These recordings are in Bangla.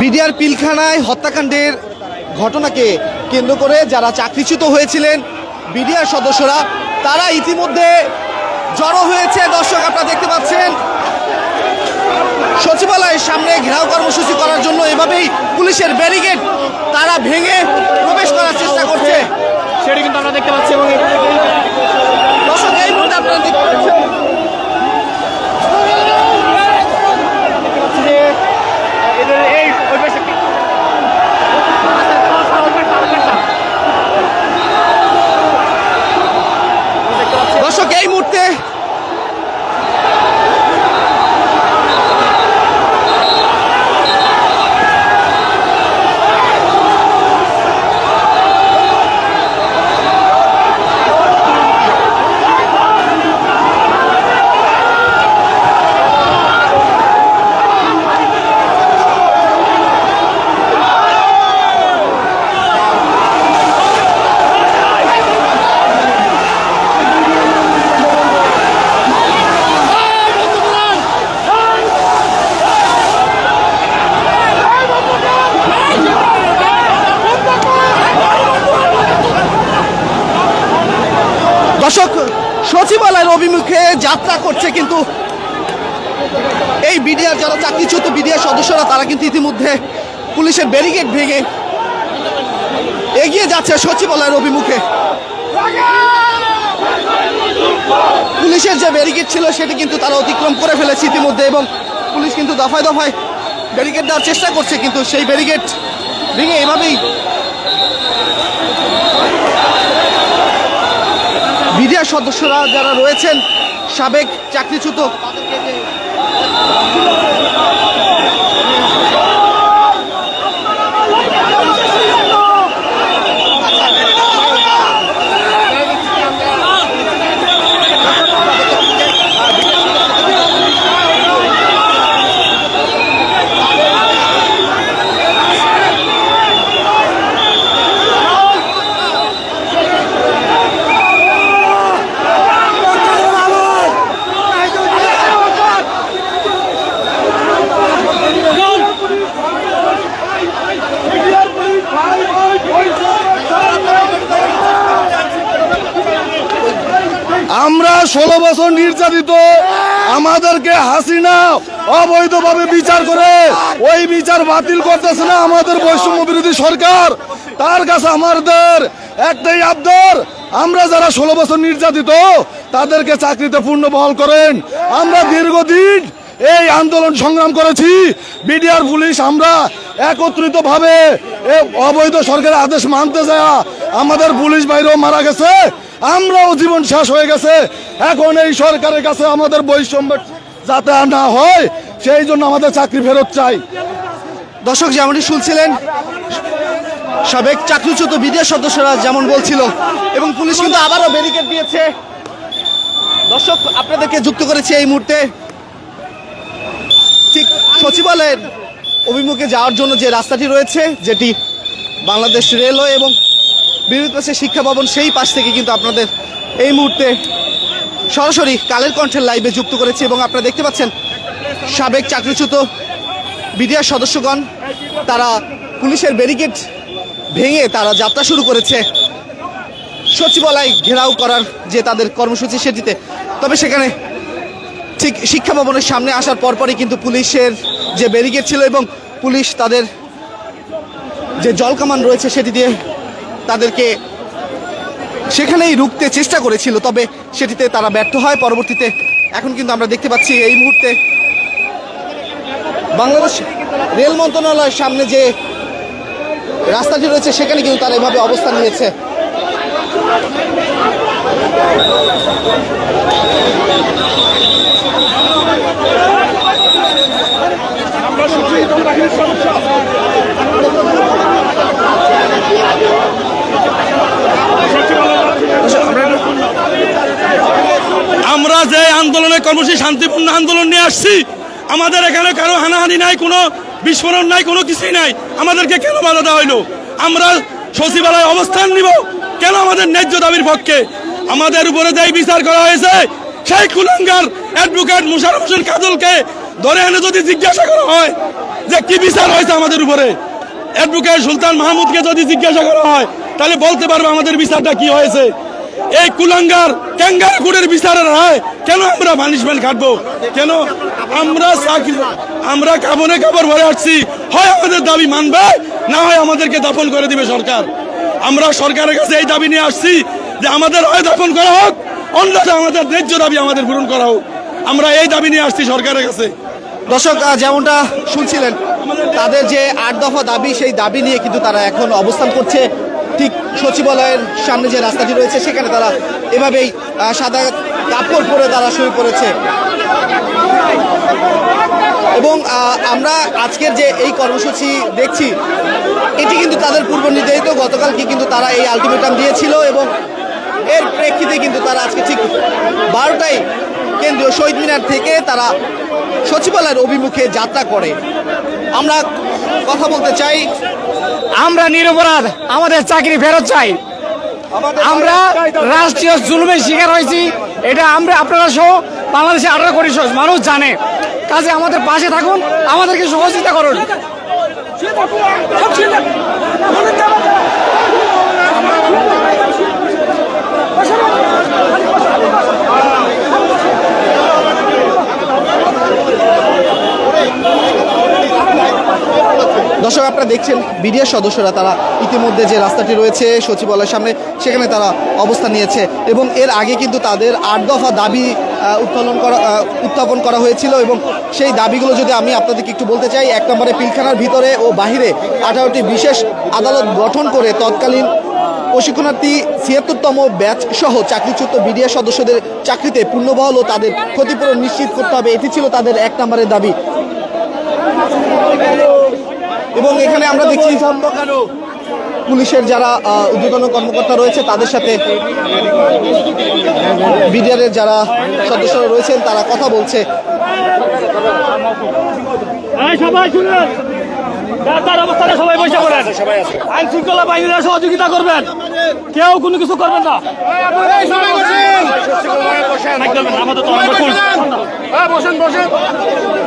বিডিআর পিলখানায় হত্যাকাণ্ডের ঘটনাকে কেন্দ্র করে যারা চাকরিচ্যুত হয়েছিলেন বিডিআর সদস্যরা তারা ইতিমধ্যে জড়ো হয়েছে। দর্শক আপনারা দেখতে পাচ্ছেন সচিবালয়ের সামনে ঘেরাও কর্মসূচি করার জন্য এভাবেই পুলিশের ব্যারিকেড তারা ভেঙে প্রবেশ করার চেষ্টা করছে, সেটা কিন্তু আমরা দেখতে পাচ্ছি। এবং দর্শক এই মুহূর্তে আপনারা দেখতে পাচ্ছেন দর্শক এই মুহূর্তে দর্শক সচিবালয়ের অভিমুখে যাত্রা করছে, কিন্তু এই বিডিআর যারা চাকরিচ্যুত বিডিআর সদস্যরা তারা কিন্তু ইতিমধ্যে পুলিশের ব্যারিকেড ভেঙে এগিয়ে যাচ্ছে সচিবালয়ের অভিমুখে। পুলিশের যে ব্যারিকেড ছিল সেটি কিন্তু তারা অতিক্রম করে ফেলেছে ইতিমধ্যে, এবং পুলিশ কিন্তু দফায় দফায় ব্যারিকেড দেওয়ার চেষ্টা করছে, কিন্তু সেই ব্যারিকেড ভেঙে এভাবেই বিডিআর সদস্যরা যারা রয়েছেন সাবেক চাকরিচ্যুত আমরা 16 বছর নির্যাতিত, আমাদেরকে হাসিনা অবৈধভাবে বিচার করে ওই বিচার বাতিল করতেছে না আমাদের বৈষম্য বিরোধী সরকার। তার কাছে আমাদের একটাই আবদার, আমরা যারা 16 বছর নির্যাতিত তাদেরকে চাকরিতে পূর্ণ বহাল করেন। আমরা দীর্ঘদিন এই আন্দোলন সংগ্রাম করেছি, বিডিআর পুলিশ আমরা একত্রিতভাবে অবৈধ সরকারের আদেশ মানতে যায় আমাদের পুলিশ বাইরেও মারা গেছে, আমরাও জীবন শেষ হয়ে গেছে। এখন এই সরকারের কাছে আমাদের বৈষম্য যাতে না হয় সেই জন্য আমাদের চাকরি ফেরত চাই। দর্শক যেমনটি শুনছিলেন সাবেক চাকরিচ্যুত বিডিআর সদস্যরা যেমন বলছিল, এবং পুলিশ কিন্তু আবারও ব্যারিকেড দিয়েছে। দর্শক আপনাদেরকে যুক্ত করেছি এই মুহূর্তে ঠিক সচিবালয়ের অভিমুখে যাওয়ার জন্য যে রাস্তাটি রয়েছে, যেটি বাংলাদেশ রেলওয়ে এবং বিরোধী পাশে শিক্ষা ভবন, সেই পাশ থেকে কিন্তু আপনাদের এই মুহূর্তে সরাসরি কালের কণ্ঠের লাইভে যুক্ত করেছি। এবং আপনারা দেখতে পাচ্ছেন সাবেক চাকরিচ্যুত বিডিআর সদস্যগণ তারা পুলিশের ব্যারিকেড ভেঙে তারা যাত্রা শুরু করেছে সচিবালয় ঘেরাও করার যে তাদের কর্মসূচি সেটিতে। তবে সেখানে ঠিক শিক্ষা ভবনের সামনে আসার পরপরই কিন্তু পুলিশের যে ব্যারিকেড ছিল এবং পুলিশ তাদের যে জলকামান রয়েছে সেটি দিয়ে তাদেরকে সেখানেই রুখতে চেষ্টা করেছিল, তবে সেটিতে তারা ব্যর্থ হয় পরবর্তীতে। এখন কিন্তু আমরা দেখতে পাচ্ছি এই মুহূর্তে বাংলাদেশ রেল মন্ত্রণালয়ের সামনে যে রাস্তাটি রয়েছে সেখানে কিন্তু তারা এভাবে অবস্থান নিয়েছে। আমরা যে আন্দোলনের কর্মসূচি শান্তিপূর্ণ আন্দোলন নিয়ে আসছি, আমাদের এখানে কারো হানাহানি নাই, কোনো বিস্ফোরণ নাই, কোনো কিছুই নাই। আমাদেরকে কেন বাধা দেওয়া হইলো? আমরা সচিবালয়ে অবস্থান নিব কেন? আমাদের ন্যায্য দাবির পক্ষে। আমাদের উপরে যে বিচার করা হয়েছে সেই কুলাঙ্গার অ্যাডভোকেট মোশাররফ হোসেন কাজলকে ধরে এনে যদি জিজ্ঞাসা করা হয় যে কি বিচার হয়েছে আমাদের উপরে, অ্যাডভোকেট সুলতান মাহমুদকে যদি জিজ্ঞাসা করা হয় তাহলে বলতে পারবে আমাদের বিচারটা কি হয়েছে। এই কুলাঙ্গার ক্যাঙ্গার কুড়ের বিচারের হয় কেন আমরা পানিশমেন্ট খাটবো? কেন আমরা কাবনে কাপড় ভরে আসছি, হয় আমাদের দাবি মানবে, না হয় আমাদেরকে দাফন করে দিবে সরকার। আমরা সরকারের কাছে এই দাবি নিয়ে আসছি যে আমাদের হয় দাফন করা হোক, অন্যথা আমাদের ন্যায্য দাবি আমাদের পূরণ করা হোক। আমরা এই দাবি নিয়ে আসছি সরকারের কাছে। দর্শক, যেমনটা শুনছিলেন, তাদের যে 8 দফা দাবি, সেই দাবি নিয়ে কিন্তু তারা এখন অবস্থান করছে। ঠিক সচিবালয়ের সামনে যে রাস্তাটি রয়েছে সেখানে তারা এভাবেই সাদা কাপড় পরে তারা শুয়ে পড়েছে। এবং আমরা আজকের যে এই কর্মসূচি দেখছি, এটি কিন্তু তাদের পূর্ব নির্ধারিত। গতকালকে কিন্তু তারা এই আলটিমেটাম দিয়েছিল এবং এর প্রেক্ষিতে কিন্তু তারা আজকে ঠিক 12টায় কেন্দ্রীয় শহীদ মিনার থেকে তারা সচিবালয়ের অভিমুখে যাত্রা করে। আমরা কথা বলতে চাই, আমরা নিরপরাধ, আমাদের চাকরি ফেরত চাই। আমরা রাষ্ট্রীয় জুলুমের শিকার হয়েছি, এটা আমরা আপনারা সহ বাংলাদেশে 18 কোটি মানুষ জানে। কাজে আমাদের পাশে থাকুন, আমাদেরকে সহযোগিতা করুন। দর্শক, আপনারা দেখছেন বিডিআর সদস্যরা তারা ইতিমধ্যে যে রাস্তাটি রয়েছে সচিবালয়ের সামনে, সেখানে তারা অবস্থান নিয়েছে এবং এর আগে কিন্তু তাদের 8 দফা দাবি উত্থাপন করা হয়েছিল। এবং সেই দাবিগুলো যদি আমি আপনাদেরকে একটু বলতে চাই, 1 নম্বরে পিলখানার ভিতরে ও বাহিরে 18টি বিশেষ আদালত গঠন করে তৎকালীন প্রশিক্ষণার্থী 76তম ব্যাচ সহ চাকরিচ্যুত বিডিআর সদস্যদের চাকরিতে পূর্ণবহাল ও তাদের ক্ষতিপূরণ নিশ্চিত করতে হবে, এটি ছিল তাদের 1 নম্বরের দাবি। এবং এখানে আমরা দেখছি পুলিশের যারা ঊর্ধ্বতন কর্মকর্তা রয়েছে তাদের সাথে বিডিআরের যারা সদস্যরা রয়েছেন তারা কথা বলছে। সবাই শুনুন, তার অবস্থানে সবাই বসে পড়েন, আইন শৃঙ্খলা বাহিনীরা সহযোগিতা করবেন, কেউ কোনো কিছু করবেন না। বসেন বসেন,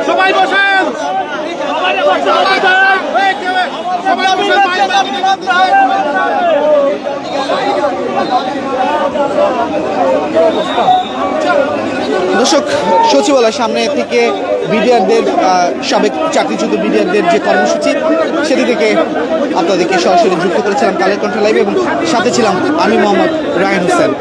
সবাই বসেন। দর্শক, সচিবালয়ের সামনে থেকে বিডিআরদের সাবেক চাকরিচ্যুত বিডিআরদের যে কর্মসূচি, সেটি থেকে আপনাদেরকে সরাসরি যুক্ত করেছিলাম কালের কণ্ঠ লাইভে এবং সাথে ছিলাম আমি মোহাম্মদ রায়হান হোসেন।